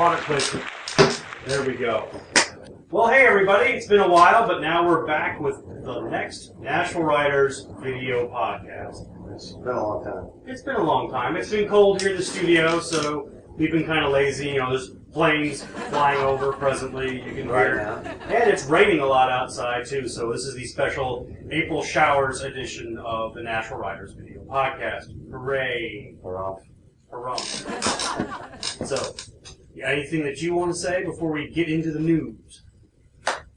Product placement. There we go. Well, hey everybody, it's been a while, but now we're back with the next National Writers video podcast. It's been a long time. It's been a long time. It's been cold here in the studio, so we've been kind of lazy. You know, there's planes flying over presently. You can hear. Now. And it's raining a lot outside, too, so this is the special April Showers edition of the National Writers video podcast. Hooray. Hurrah. Hurrah. So, anything that you want to say before we get into the news?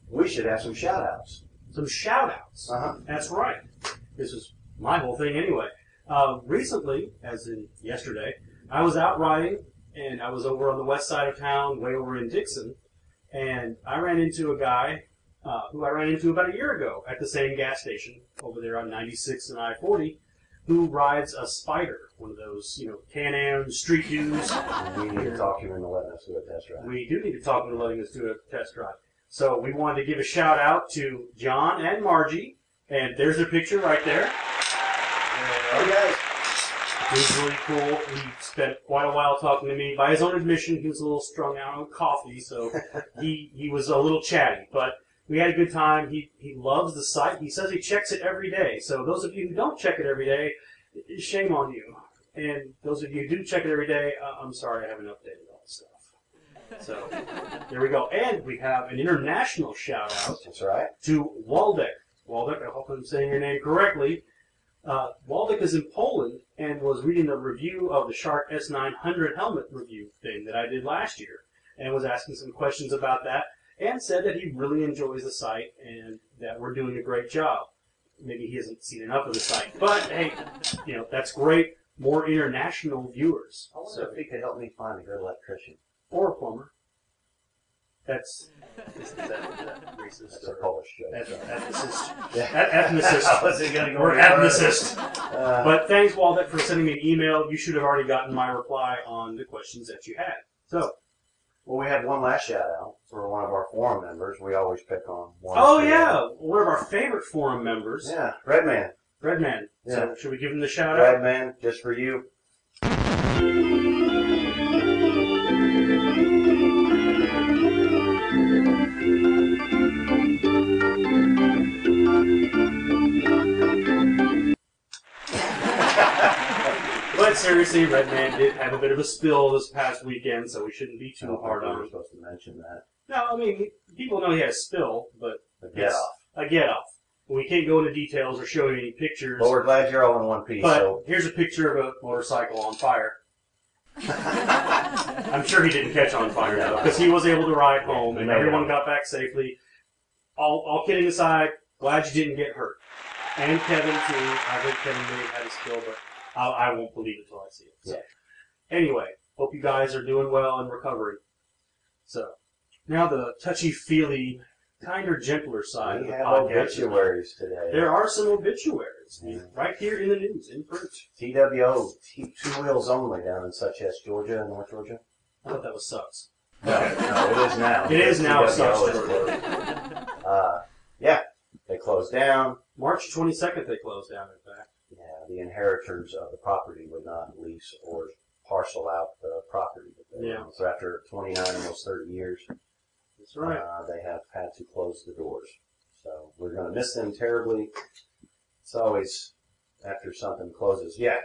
We should have some shout-outs. Some shout-outs. That's right. This is my whole thing anyway. Recently, as in yesterday, I was out riding, and I was over on the west side of town, way over in Dixon, and I ran into a guy who I ran into about a year ago at the same gas station over there on 96 and I-40, who rides a Spider, one of those, you know, Can-Am street dudes. We need to talk you into letting us do a test drive. We do need to talk into letting us do a test drive. So we wanted to give a shout out to John and Margie, and there's their picture right there. Oh, guys. It was really cool. He spent quite a while talking to me. By his own admission, he was a little strung out on coffee, so he was a little chatty. But we had a good time. He loves the site. He says he checks it every day. So those of you who don't check it every day, shame on you. And those of you who do check it every day, I'm sorry I haven't updated all the stuff. So there we go. And we have an international shout-out. That's right. To Waldek. Waldek, I hope I'm saying your name correctly. Waldek is in Poland and was reading the review of the Shark S900 helmet review thing that I did last year and was asking some questions about that and said that he really enjoys the site and that we're doing a great job. Maybe he hasn't seen enough of the site, but hey, you know, that's great. More international viewers. I wonder if he could help me find a good electrician. Or a plumber. That's racist. That's a Polish joke. Ethnicist. Ethnicist. Go We're ethnicist. But thanks, Waldek, for sending me an email. You should have already gotten my reply on the questions that you had. So, well, we have one last shout-out for one of our forum members. We always pick on one. Oh, yeah. One of our favorite forum members. Yeah, Redman. Redman. Yeah. So, should we give him the shout-out? Redman, just for you. But seriously, Redman did have a bit of a spill this past weekend, so we shouldn't be too hard on We're him. supposed to mention that. No, I mean, people know he had a spill, but A get-off. A get-off. We can't go into details or show you any pictures. Well, we're glad you're all in one piece. But so. here's a picture of a motorcycle on fire. I'm sure he didn't catch on fire, though, because he was able to ride home, and everyone got back safely. All kidding aside, glad you didn't get hurt. And Kevin, too. I heard Kevin may have had a spill, but I won't believe it until I see it. So, anyway, hope you guys are doing well and recovering. So, now the touchy-feely, kinder, gentler side of the podcast. We have obituaries today. There are some obituaries right here in the news, in print. TWO, two wheels only down in such as Georgia and North Georgia. I thought that was Sucks. No, it is now. It is now Sucks, TWO is Georgia. closed. Yeah, they closed down. March 22nd they closed down, in fact. Yeah, the inheritors of the property would not lease or parcel out the property. So after 29, almost 30 years, that's right. They have had to close the doors. So we're going to miss them terribly. It's always after something closes. Yeah.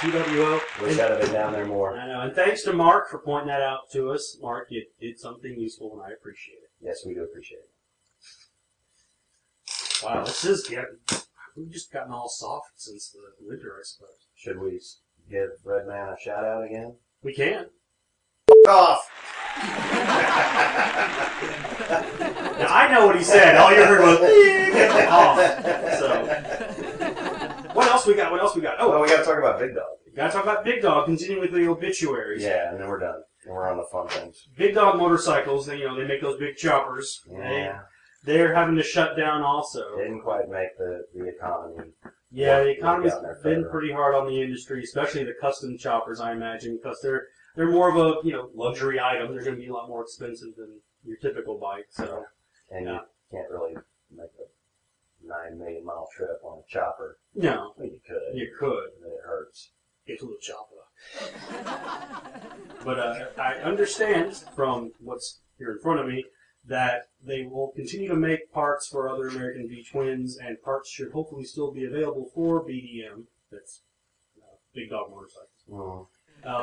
TWO. Wish I'd have been down there more. I know. And thanks to Mark for pointing that out to us. Mark, you did something useful, and I appreciate it. Yes, we do appreciate it. Wow, this is getting... We've just gotten all soft since the winter, I suppose. Should we give Redman a shout out again? We can. Off! Now, I know what he said. All you heard was, off. So, what else we got? Oh, well, we got to talk about Big Dog. We got to talk about Big Dog, continuing with the obituaries. Yeah, and then we're done. And we're on the fun things. Big Dog motorcycles, they make those big choppers. Yeah. They're having to shut down also. Didn't quite make the economy. Yeah, the economy's been pretty hard on the industry, especially the custom choppers, I imagine, because they're more of a luxury item. They're going to be a lot more expensive than your typical bike. So, and you can't really make a 9 million mile trip on a chopper. No, well, you could. You could. It hurts. It's a little chopper. But I understand from what's here in front of me that they will continue to make parts for other American V-twins, and parts should hopefully still be available for BDM. That's Big Dog Motorcycles.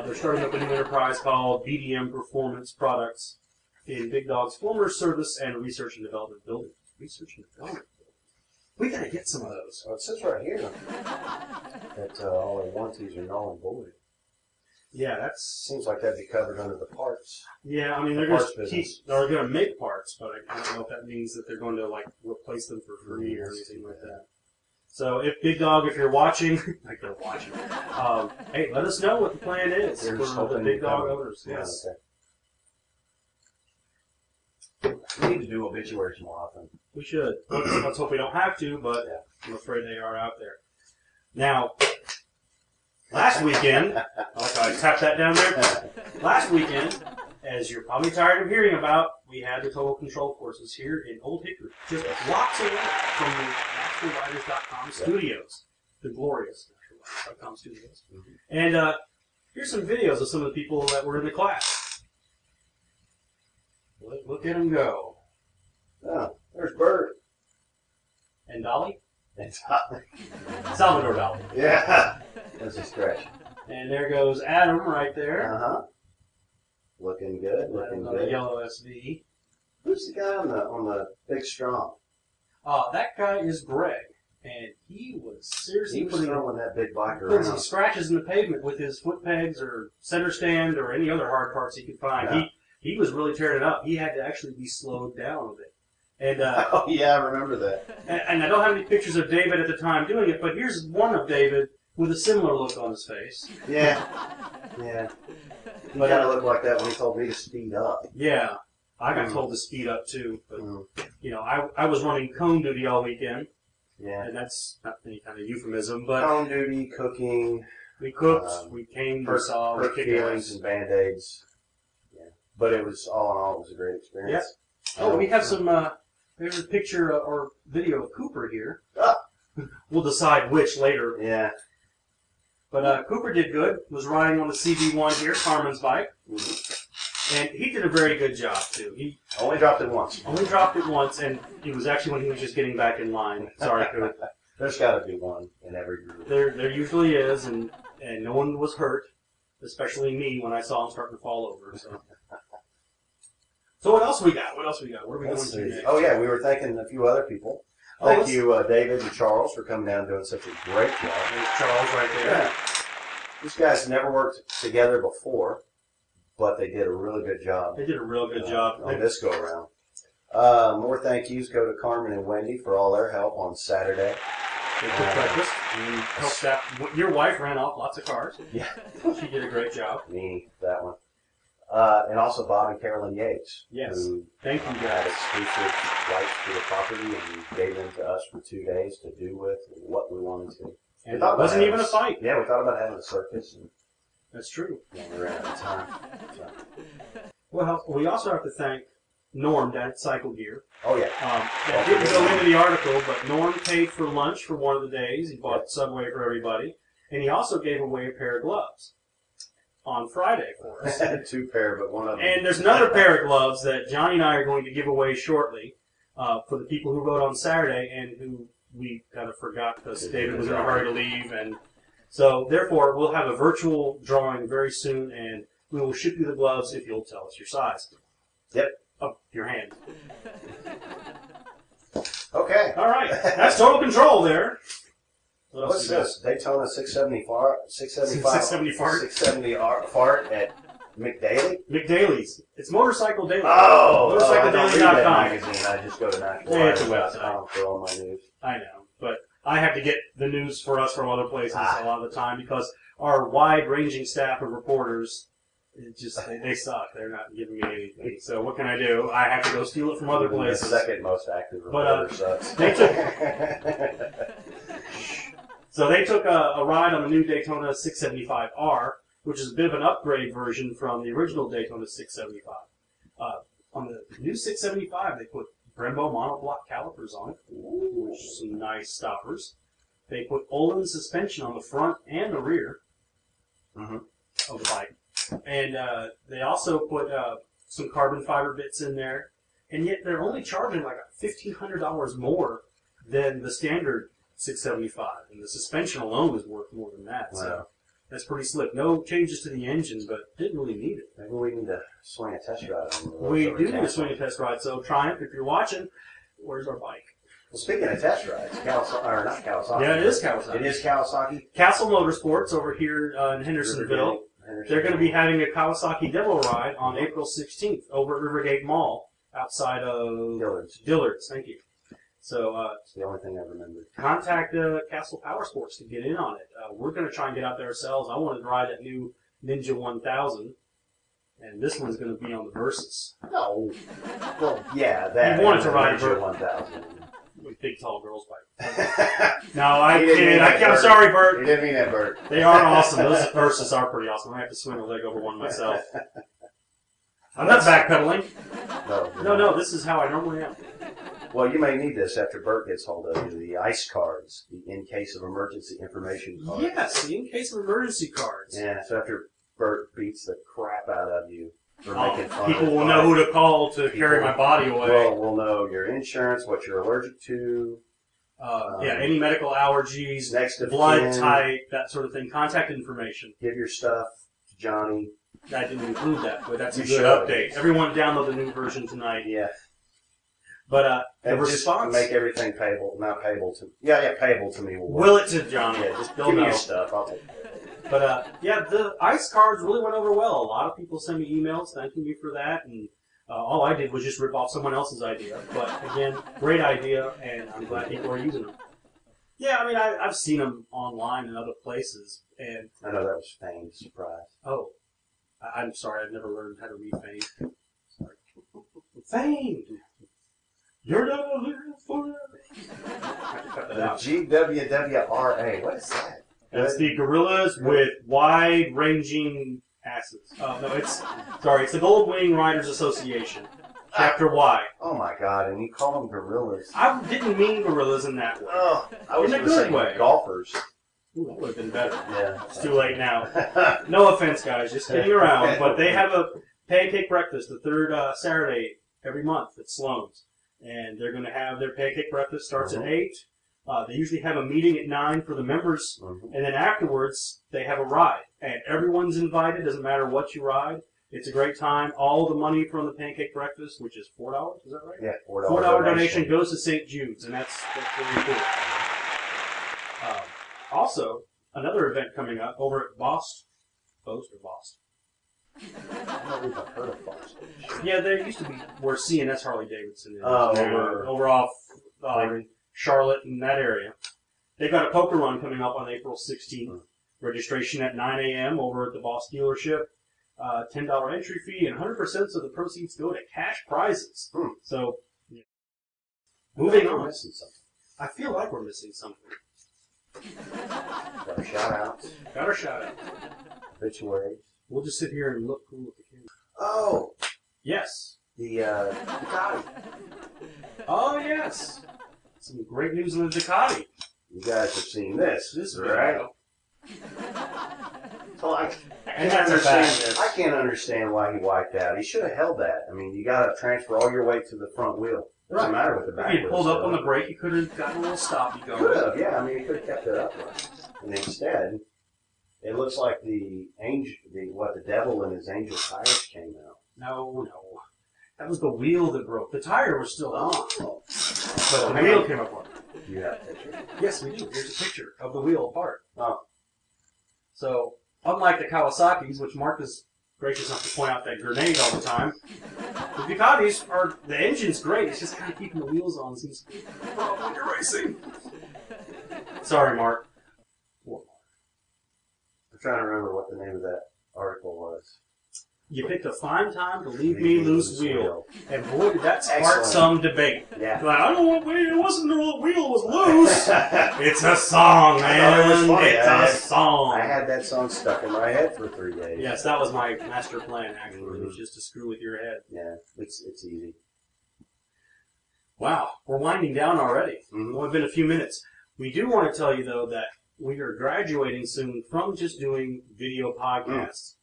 They're starting up a new enterprise called BDM Performance Products in Big Dog's former service and research and development building. Research and development building. We gotta get some of those. Well, it says right here that all their warranties are null and void. Yeah, that's. Seems like that'd be covered under the parts. Yeah, I mean they're going to make parts, but I don't know if that means that they're going to like replace them for free or anything like that. So if Big Dog, if you're watching, like they're watching, hey, let us know what the plan is for the Big Dog owners. Yes. Okay. We need to do obituaries more often. We should. Let's hope we don't have to, but I'm afraid they are out there. Now, last weekend, I tapped that down there. Last weekend, as you're probably tired of hearing about, we had the Total Control courses here in Old Hickory, just blocks away from the NaturalRiders.com studios, the glorious NaturalRiders.com studios. And here's some videos of some of the people that were in the class. Look at them go. Oh, there's Bert. And Dolly? And Dolly. Salvador Dolly. Yeah. That's a stretch. And there goes Adam right there. Uh-huh. Looking good, looking good. The yellow SV. Who's the guy on the big strong? That guy is Greg. And he was seriously throwing that big bike putting some around. scratches in the pavement with his foot pegs or center stand or any other hard parts he could find. Yeah. He was really tearing it up. He had to actually be slowed down a bit. And oh yeah, I remember that. And I don't have any pictures of David at the time doing it, but here's one of David with a similar look on his face. Yeah. Yeah. He kind of looked like that when he told me to speed up. Yeah. I got told to speed up too, but you know, I was running cone duty all weekend. Yeah. And that's not any kind of euphemism, but cone duty, cooking. We cooked, we came, we saw, we kicked feelings and band-aids. Yeah. But it was all in all, it was a great experience. Yeah. Oh, we have some. There's a picture or video of Cooper here. We'll decide which later. Yeah. But Cooper did good. Was riding on the CB1 here, Carmen's bike. And he did a very good job, too. He only dropped it once. Only dropped it once, and it was actually when he was just getting back in line. Sorry, Cooper. There's got to be one in every group. There usually is, and no one was hurt, especially me when I saw him starting to fall over. So what else we got? What else we got? Where are we going to next? Oh, yeah, we were thanking a few other people. Thank you, David and Charles, for coming down and doing such a great job. There's Charles right there. Yeah. These guys never worked together before, but they did a really good job. They did a real good job on this go-around. More thank yous go to Carmen and Wendy for all their help on Saturday. They took breakfast and helped out. Your wife ran off lots of cars. Yeah. She did a great job. That one. And also Bob and Carolyn Yates. Yes. Who thank you, had guys. exclusive rights to the property and gave them to us for 2 days to do with what we wanted to. And it wasn't even a fight. Yeah, we thought about having a circus. And that's true. We ran out of time. So. Well, we also have to thank Norm down at Cycle Gear. Oh, yeah. That didn't go into the article, but Norm paid for lunch for one of the days. He bought Subway for everybody. And he also gave away a pair of gloves on Friday for us. 2 pair, but one of them. And there's another pair of gloves that Johnny and I are going to give away shortly for the people who rode on Saturday and who we kind of forgot because David was in a hurry to leave. And so, therefore, we'll have a virtual drawing very soon, and we will ship you the gloves if you'll tell us your size. Yep. Of your hand. Okay. All right. That's Total Control there. What's this? Daytona 670 fart at McDaily? McDaily's. It's Motorcycle Daily. Oh! MotorcycleDaily.com. Magazine. I just go to NaturalRiders.com for all my news. I know, but I have to get the news for us from other places a lot of the time because our wide-ranging staff of reporters, they suck. They're not giving me anything. So what can I do? I have to go steal it from other places. The second most active reporter sucks. They took a ride on the new Daytona 675R, which is a bit of an upgrade version from the original Daytona 675. On the new 675, they put Brembo monoblock calipers on it, which is some nice stoppers. They put Olin suspension on the front and the rear. of the bike. And they also put some carbon fiber bits in there. And yet they're only charging like $1,500 more than the standard 675. And the suspension alone is worth more than that. Wow. So that's pretty slick. No changes to the engine, but didn't really need it. Maybe we need to swing a test ride on the We do need to swing a test ride. So Triumph, if you're watching, where's our bike? Well, speaking of test rides, or not Kawasaki. Yeah, it is Kawasaki. It is Kawasaki. Castle Motorsports over here in Hendersonville. They're going to be having a Kawasaki demo ride on April 16th over at Rivergate Mall outside of Dillard's. Thank you. So it's the only thing I remember. Contact Castle Power Sports to get in on it. We're going to try and get out there ourselves. I wanted to ride that new Ninja 1000, and this one's going to be on the Versus. No. Well, yeah, that. You wanted to ride Ninja 1000. With big, tall girls' bike. No, I kid. I'm sorry, Bert. You didn't mean that, Bert. They are awesome. Those Versus are pretty awesome. I have to swing a leg over one myself. I'm not backpedaling. No, this is how I normally am. Well, you may need this after Bert gets hold of you. The ICE cards, the in case of emergency information cards. Yes, the in case of emergency cards. Yeah, so after Bert beats the crap out of you for making fun people will know who to call to carry my body away. Well, we'll know your insurance, what you're allergic to. Any medical allergies, next of blood kin, type, that sort of thing. Contact information. Give your stuff to Johnny. I didn't include that, but that's a good update. Everyone download the new version tonight. Yeah. But the response... Just make everything payable, not payable to... Yeah, payable to me. Will it to Johnny. Yeah, just give me your stuff. I'll take it. But, the ICE cards really went over well. A lot of people send me emails thanking me for that, and all I did was just rip off someone else's idea. But, again, great idea, and I'm glad people are using them. Yeah, I mean, I've seen them online and other places, and... I know that was Fane's surprise. Oh. I'm sorry, I've never learned how to read Fane. Sorry. Fane! You're not living forever. The GWWRA. What is that? That's the gorillas with wide-ranging asses. No, it's the Gold Wing Riders Association. Chapter Y. Oh my God! And you call them gorillas? I didn't mean gorillas in that way. Oh, I was in a good way. Golfers. Ooh, that would have been better. Yeah. It's too late now. No offense, guys. Just kidding around. But they have a pancake breakfast the third Saturday every month at Sloan's. And they're going to have their pancake breakfast. Starts at 8. They usually have a meeting at 9 for the members. And then afterwards, they have a ride. And everyone's invited. Doesn't matter what you ride. It's a great time. All the money from the pancake breakfast, which is $4, is that right? Yeah, $4. $4 donation goes to St. Jude's. And that's really cool. Also, another event coming up over at Bost. Bost or Bost? I don't think I've heard of Bost. Yeah, there used to be where C&S Harley Davidson is. Over off Charlotte and that area. They've got a poker run coming up on April 16th. Registration at 9 a.m. over at the Bost dealership. $10 entry fee, and 100% of the proceeds go to cash prizes. So, yeah. Moving on. Missing something. I feel like we're missing something. Got our shout-outs. Got our shout-outs. Obituaries. We'll just sit here and look cool at the camera. Oh! Yes. The Ducati. Oh, yes. Some great news on the Ducati. You guys have seen this. This is right. So I can't understand why he wiped out. He should have held that. I mean, you got to transfer all your weight to the front wheel. Doesn't matter with the back. If he pulled up on the brake, he could have gotten a little stoppy going. Could have, yeah. I mean, he could have kept it upright. And instead, it looks like the devil and his angel tires came out. No. That was the wheel that broke. The tire was still on. Oh. But the wheel came apart. Do you have a picture? Yes, we do. Here's a picture of the wheel apart. Oh. So, unlike the Kawasaki's, which Mark is gracious enough to point out that grenade all the time, the Ducatis the engine's great. It's just kind of keeping the wheels on seems to be a problem when you're racing. Sorry, Mark. Poor Mark. I'm trying to remember what the name of that article was. You picked a fine time to leave me loose wheel. And boy, did that spark some debate. Yeah. Like, I don't know what wheel, it wasn't the wheel was loose. It's a song, man. It's a song. I had that song stuck in my head for 3 days. Yes, that was my master plan, actually. It was just to screw with your head. Yeah, it's easy. Wow, we're winding down already. Only been a few minutes. We do want to tell you, though, that we are graduating soon from just doing video podcasts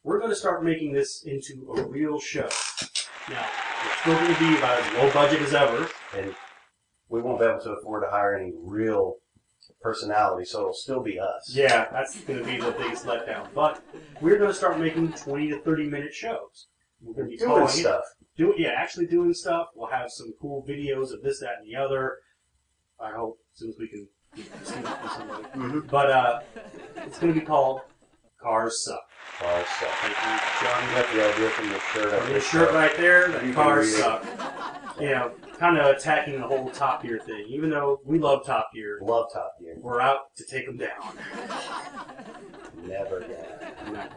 we're going to start making this into a real show. Now, it's still going to be about as low budget as ever. And we won't be able to afford to hire any real personality, so it'll still be us. Yeah, that's going to be the biggest letdown. But we're going to start making 20 to 30-minute shows. We're going to be doing stuff. Actually doing stuff. We'll have some cool videos of this, that, and the other. I hope, as soon as we can see it from somebody. Mm-hmm. But it's going to be called Cars Suck. Cars Suck. Thank you, John. You got the idea from the shirt. From the shirt right there, the Cars Suck. You know, kind of attacking the whole Top Gear thing. Even though we love Top Gear. Love Top Gear. We're out to take them down. Never gonna.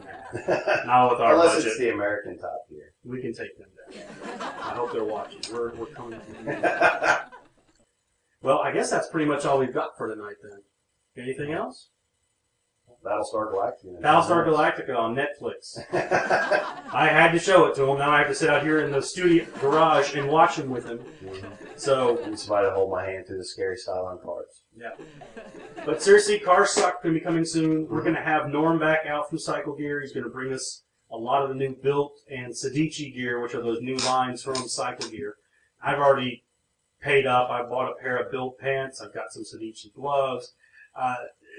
Not with our Unless budget. it's the American Top Gear. We can take them down. I hope they're watching. We're coming. Well, I guess that's pretty much all we've got for tonight then. Anything else? Battlestar Galactica. Battlestar Galactica on Netflix. I had to show it to him. Now I have to sit out here in the studio garage and watch him with him. So and somebody to hold my hand through the scary silent parts. Yeah. But seriously, Cars Suck going to be coming soon. We're going to have Norm back out from Cycle Gear. He's going to bring us a lot of the new Built and Sedici gear, which are those new lines from Cycle Gear. I've already paid up. I bought a pair of Built pants. I've got some Sedici gloves.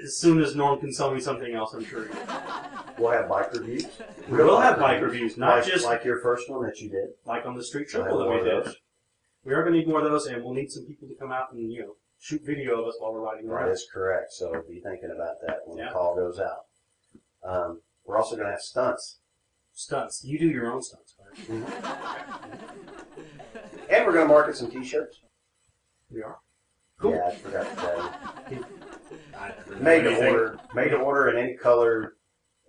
As soon as Norm can sell me something else, I'm sure he will. We'll have bike reviews. We'll have bike reviews, not just like your first one that you did, like on the Street Triple that we did. We are going to need more of those, and we'll need some people to come out and shoot video of us while we're riding around. That is correct. So be thinking about that when the call goes out. We're also going to have stunts. Stunts. You do your own stunts, right? Mm-hmm. And we're going to market some T-shirts. We are. Cool. Yeah, I forgot to tell you. Made to order in any color,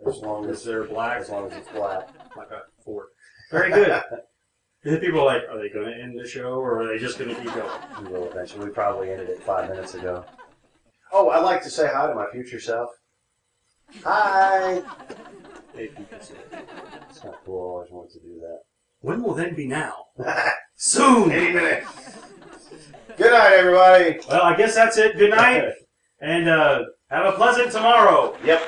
as long as they're black. As long as it's black, like a Ford. Very good. And people are like, are they going to end the show, or are they just going to keep going? We will eventually. We probably ended it 5 minutes ago. Oh, I'd like to say hi to my future self. Hi. Hey, future self. It's not cool. I always wanted to do that. When will then be now? Soon. Any minute. Good night, everybody. Well, I guess that's it. Good night. And have a pleasant tomorrow. Yep.